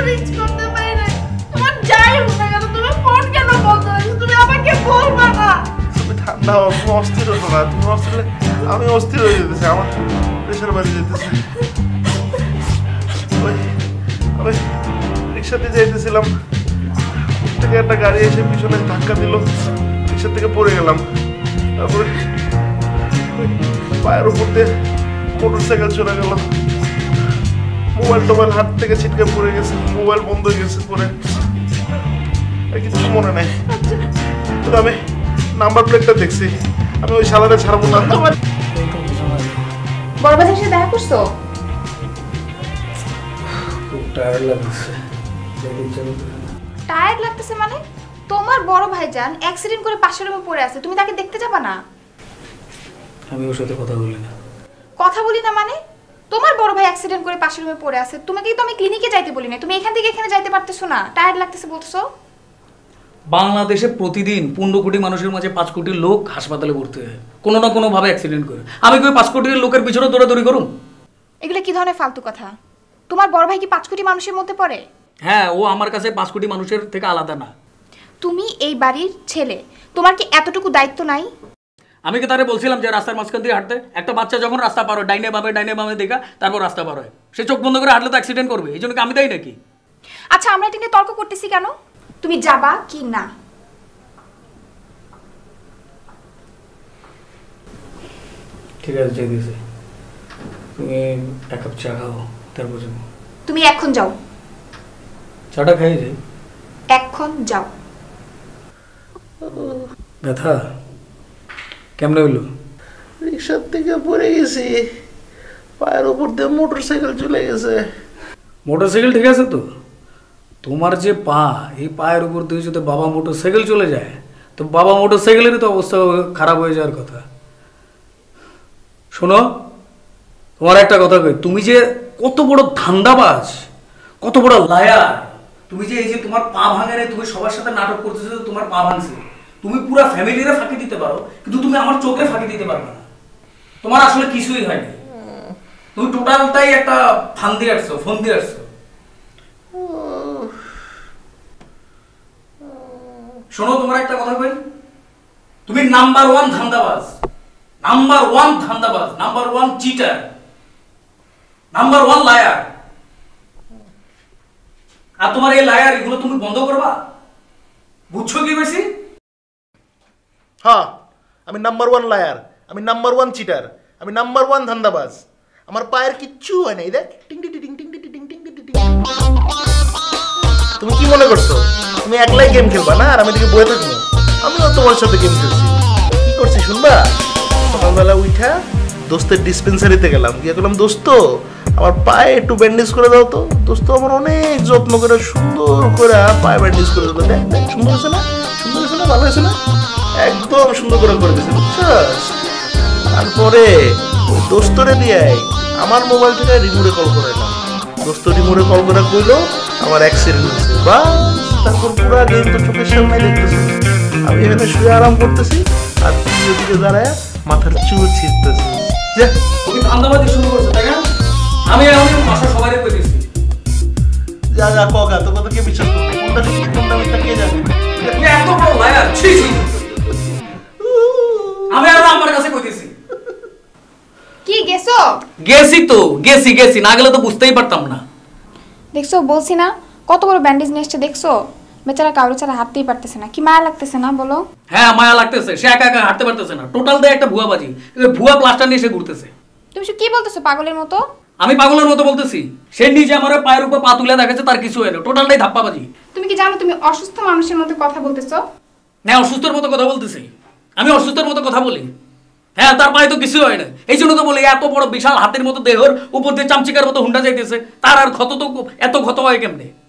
Rich করতে পারি না। তোমার যাই হোক না কেন তুমি ফোন কেন বলতে হবে? তুমি আমাকে বলবা না। তুমি ঠান্ডা হও, তুমি অস্থির হো না। তুমি অস্থির হলে আমি অস্থির হয়ে যেতেছি, আমার প্রেশার বাড়ি যেতেছে। আমি রিক্সাতে যাইতেছিলাম, থেকে একটা গাড়ি এসে পিছনে ধাক্কা দিল, রিক্সা থেকে পড়ে গেলাম। তারপরে পায়ের উপর দিয়ে মোটর সাইকেল চলে গেল, মোবাইল হাত থেকে ছিটকে পড়ে গেছে, মোবাইল বন্ধ হয়ে গেছে পরে, আর কিছু মনে নাই। কিন্তু আমি নাম্বার প্লেটটা দেখছি, আমি ওই শালারে ছাড়বো না। বড় ভাইয়ের সাথে দেখা করছো? টায়ার্ড লাগতেছে মানে? তোমার বড় ভাইজান অ্যাক্সিডেন্ট করে পাশের রুমে পড়ে আছে, তুমি তাকে দেখতে যাবা না? আমি ওর সাথে কথা বলি না। কথা বলি না মানে? তোমার বড় ভাই অ্যাক্সিডেন্ট করে পাশের রুমে পড়ে আছে, তোমাকে তো আমি ক্লিনিকে যাইতে বলি না, তুমি এখান থেকে এখানে যাইতে পারতেছো না, টায়ার্ড লাগতেছে বলছো। বাংলাদেশে প্রতিদিন 15 কোটি মানুষের মাঝে 5 কোটি লোক হাসপাতালে ভর্তি হয় কোনো না কোনো ভাবে অ্যাক্সিডেন্ট করে। আমি কি 5 কোটি লোকের পিছনে দৌড়াদৌড়ি করুম? এগুলো কি ধরনের ফালতু কথা? তোমার বড় ভাই কি 5 কোটি মানুষের মধ্যে পড়ে? হ্যাঁ, ও আমার কাছে 5 কোটি মানুষের থেকে আলাদা না। তুমি এই বাড়ির ছেলে, তোমার কি এতটুকু দায়িত্ব নাই? আমি কি তারে বলছিলাম যে রাস্তার মাঝখান দিয়ে হাঁটতে? একটা বাচ্চা যখন রাস্তা পার হয় ডাইনে বামে দেখা তারপর রাস্তা পার হয়, সে চোখ বন্ধ করে হাঁটলে তো অ্যাক্সিডেন্ট করবে। এই জন্য কি আমি তাই নাকি? আচ্ছা, আমরা এটা নিয়ে তর্ক করতেছি কেন? তুমি যাবা কি না? ঠিক আছে, যাই দিয়েছে। তুমি এক কাপ চা খাও, তারপর যাবো। তুমি এখন যাও, চাটা খাই যাই। এখন যাও। ব্যথা কেমনে হইলো? রিক্সার থেকে পড়ে গেছি, পায়ের উপর দিয়ে মোটর সাইকেল চলে গেছে। মোটর সাইকেল ঠিক আছে তো? তোমার যে পা, এই পায়ের উপর দিয়ে যদি বাবা মোটর সাইকেল চলে যায়, তো বাবা মোটর সাইকেলেরই তো অবস্থা খারাপ হয়ে যাওয়ার কথা। শোনো, তোমার একটা কথা কই, তুমি যে কত বড় ধান্দাবাজ, কত বড় লায়ার। তুমি যে এই যে তোমার পা ভাঙে নাই, তুমি সবার সাথে নাটক করতেছো যে তোমার পা ভাঙছে। তুমি পুরো ফ্যামিলিরে ফাঁকি দিতে পারো, কিন্তু তুমি আমার চোখে ফাঁকি দিতে পারবে না। তোমার আসলে কিছুই হয়নি, তুমি টোটালটাই একটা ফোন দিয়ে আসছো। শোনো, তোমার একটা কথা কই, তুমি নাম্বার 1 ধান্দাবাজ, নাম্বার 1 চিটার, নাম্বার 1 লায়ার। আর তোমার এই লায়ার এগুলো তুমি বন্ধ করবা, বুঝছো কি বেশি? হ্যাঁ, আমি নাম্বার 1 লায়ার, আমি নাম্বার 1 চিটার, আমি নাম্বার 1 ধান্দাবাজ। আমার পায়ের কিচ্ছু হয় নাই, দেখ টিং টিং টিং টিং টিং টিং টিং টিং টিং। তুমি কি মনে করছো তুমি একলাই গেম খেলবা না আর আমি দিকে বয়ে থাকবো? আমিও তোমার সাথে গেম খেলছি। কি করছি শুনবা? সকালবেলা উঠা দোস্তের ডিসপেন্সারিতে গেলাম, গিয়ে বললাম দোস্ত আমার পায়ে একটু ব্যান্ডেজ করে দাও তো। দোস্ত আমার অনেক যত্ন করে সুন্দর করে পায়ে ব্যান্ডেজ করে দিল। দেখ দেখ, সুন্দর হয়েছে না? সুন্দর হয়েছে না? ভালো হয়েছে না? একদম সুন্দর করে দিয়েছে, বুঝছস? তারপরে ওই দোস্তরে দিয়ে আমার মোবাইল থেকে রিমোটে কল করাইলাম। দোস্ত রিমোটে কল করে কইলো আমার অ্যাক্সিডেন্ট হয়েছে। বাস, তারপর পুরো গেম তো চোখের সামনে দেখতেছি। আমি এখানে শুয়ে আরাম করতেছি আর তুই ওদিকে দাঁড়ায় মাথার চুল ছিঁড়তেছিস। তুমি ধান্দাবাজি শুরু করছো, তাই না? আমি বাসা সবাইকে কই দিছি। যা যা কগা, তোর কথা কে বিশ্বাস করবে? কোনটা ঠিক কোনটা মিথ্যা কে জানে? তুমি এত বড় লায়ার, ছি ছি। আমি আমার কাছে কই দিছি। কি গেছো? গেছি না গেলে তো বুঝতেই পারতাম না। দেখছো, বলছি না কত বড় ব্যান্ডেজ নিয়ে এসছে, দেখছো? বেচারা কাউরে ছাড়া হাঁটতেই পারতেছে না, কি মায়া লাগতেছে না বলো? হ্যাঁ, মায়া লাগতেছে। সে একা একা হাঁটতে পারতেছে না, টোটাল দিয়ে একটা ভুয়াবাজি, ভুয়া প্লাস্টার নিয়ে সে ঘুরতেছে। তুমি কি বলতেছো পাগলের মতো? আমি পাগলের মতো বলতেছি? সে নিজে আমার পায়ের উপর পা তুলে দেখাচ্ছে, তার কিছু হয় না, টোটালটাই ধাপ্পাবাজি। তুমি কি জানো তুমি অসুস্থ মানুষের মতো কথা বলতেছো? হ্যাঁ, অসুস্থের মতো কথা বলতেছি। আমি অসুস্থের মতো কথা বলি? হ্যাঁ, তার পায়ে তো কিছু হয় না, এই জন্য তো বলি এত বড় বিশাল হাতের মতো দেহর উপর দিয়ে চামচিকার মতো হুন্ডা যাইতেছে, তার আর ক্ষত তো এত ক্ষত হয় কেমনে?